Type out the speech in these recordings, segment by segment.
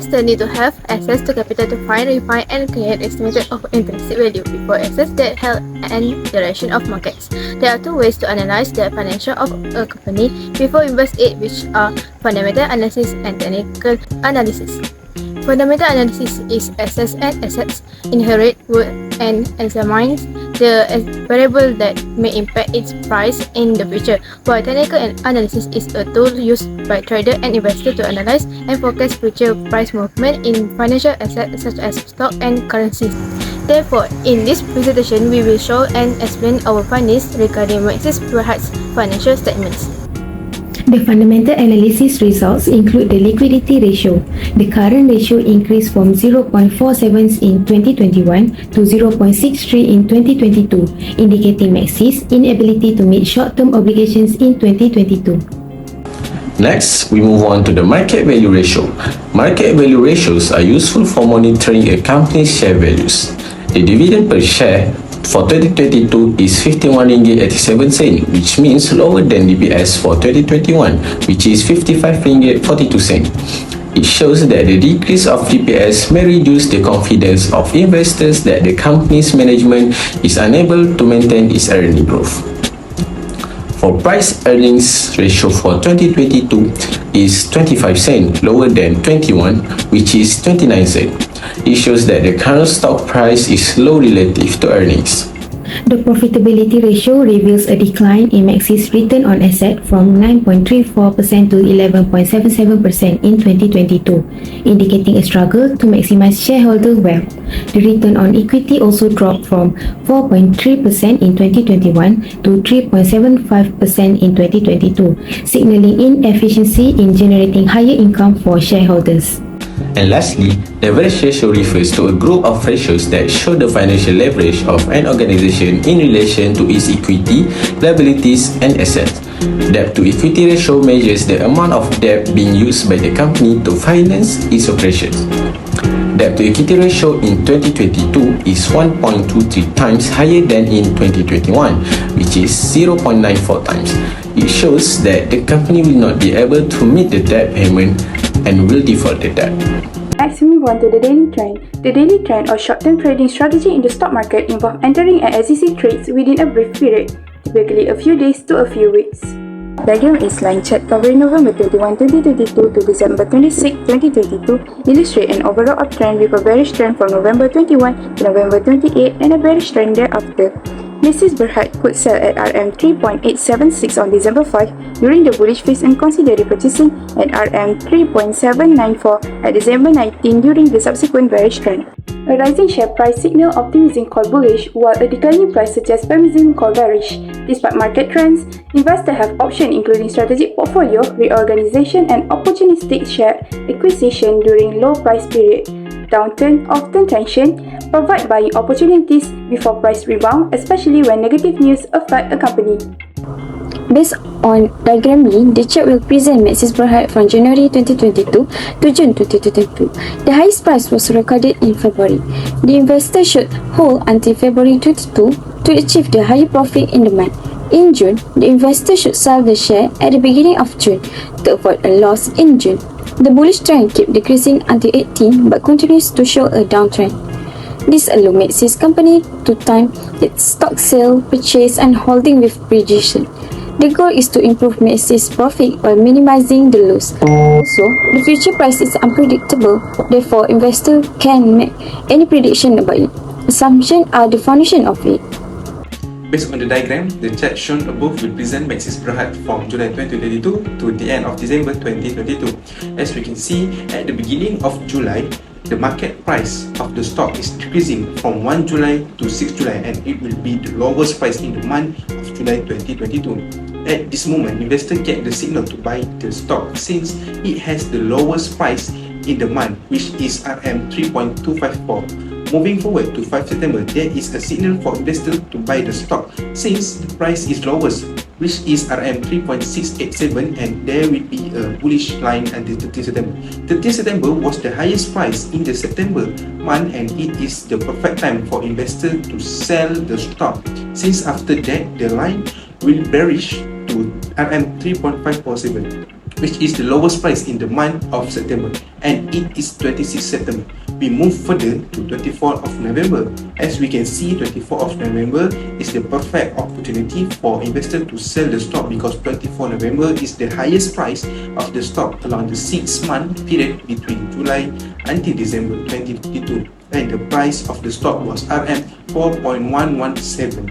Investors need to have access to capital to find, refine, and create estimated of intrinsic value before access that health and direction of markets. There are two ways to analyze the financial of a company before invest it, which are fundamental analysis and technical analysis. Fundamental analysis is assess an asset's inherent worth and examines the variable that may impact its price in the future, while technical analysis is a tool used by traders and investors to analyze and forecast future price movement in financial assets such as stock and currencies. Therefore, in this presentation, we will show and explain our findings regarding Maxis Berhad's financial statements. The fundamental analysis results include the liquidity ratio. The current ratio increased from 0.47 in 2021 to 0.63 in 2022, indicating Maxis' inability to meet short-term obligations in 2022. Next, we move on to the market value ratio. Market value ratios are useful for monitoring a company's share values. The dividend per share for 2022 is 51 ringgit 87 sen, which means lower than DPS for 2021, which is 55 ringgit 42 sen. It shows that the decrease of DPS may reduce the confidence of investors that the company's management is unable to maintain its earning growth. For price earnings ratio for 2022 is 25 sen, lower than 21, which is 29 sen. It shows that the current stock price is low relative to earnings. The profitability ratio reveals a decline in Maxis' return on asset from 9.34% to 11.77% in 2022, indicating a struggle to maximize shareholder wealth. The return on equity also dropped from 4.3% in 2021 to 3.75% in 2022, signaling inefficiency in generating higher income for shareholders. And lastly, leverage ratio refers to a group of ratios that show the financial leverage of an organization in relation to its equity, liabilities, and assets. Debt to equity ratio measures the amount of debt being used by the company to finance its operations. Debt to equity ratio in 2022 is 1.23 times higher than in 2021, which is 0.94 times. It shows that the company will not be able to meet the debt payment and will default the debt. Next, we move on to the daily trend. The daily trend or short-term trading strategy in the stock market involves entering and exiting trades within a brief period, typically a few days to a few weeks. Diagram is line chart covering November 21, 2022 to December 26, 2022, illustrate an overall uptrend with a bearish trend from November 21 to November 28 and a bearish trend thereafter. Maxis Berhad could sell at RM 3.876 on December 5 during the bullish phase and consider repurchasing at RM 3.794 at December 19 during the subsequent bearish trend. A rising share price signals optimism called bullish, while a declining price suggests pessimism called bearish. Despite market trends, investors have options including strategic portfolio, reorganization, and opportunistic share acquisition during low price period. Downturn often tension provide buying opportunities before price rebound, especially when negative news affect a company. Based on diagram B, the chart will present Maxis Berhad from January 2022 to June 2022. The highest price was recorded in February. The investor should hold until February 22 to achieve the higher profit in the month. In June, the investor should sell the share at the beginning of June to avoid a loss in June. The bullish trend keeps decreasing until 18 but continues to show a downtrend. This allows Maxis company to time its stock sale, purchase, and holding with precision. The goal is to improve Maxis profit while minimizing the loss. Also, the future price is unpredictable, therefore investors can make any prediction about it. Assumptions are the foundation of it. Based on the diagram, the chart shown above will present Maxis Berhad from July 2022 to the end of December 2022. As we can see, at the beginning of July, the market price of the stock is decreasing from 1 July to 6 July and it will be the lowest price in the month of July 2022. At this moment, investors get the signal to buy the stock since it has the lowest price in the month, which is RM 3.254. Moving forward to 5 September, there is a signal for investors to buy the stock since the price is lowest, which is RM 3.687, and there will be a bullish line until 13 September. 13 September was the highest price in the September month and it is the perfect time for investors to sell the stock since after that the line will bearish to RM 3.547. which is the lowest price in the month of September, and it is 26 September. We move further to 24th of November. As we can see, 24th of November is the perfect opportunity for investors to sell the stock because 24th November is the highest price of the stock along the 6-month period between July until December 2022, and the price of the stock was RM 4.117.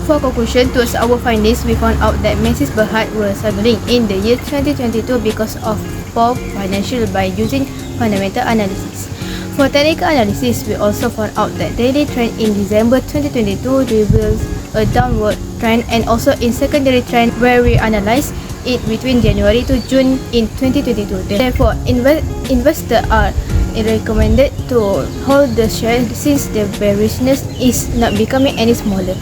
For conclusion, towards our findings, we found out that Maxis Berhad were struggling in the year 2022 because of poor financial by using fundamental analysis. For technical analysis, we also found out that daily trend in December 2022 reveals a downward trend, and also in secondary trend where we analyze it between January to June in 2022. Therefore, investors are recommended to hold the share since the bearishness is not becoming any smaller.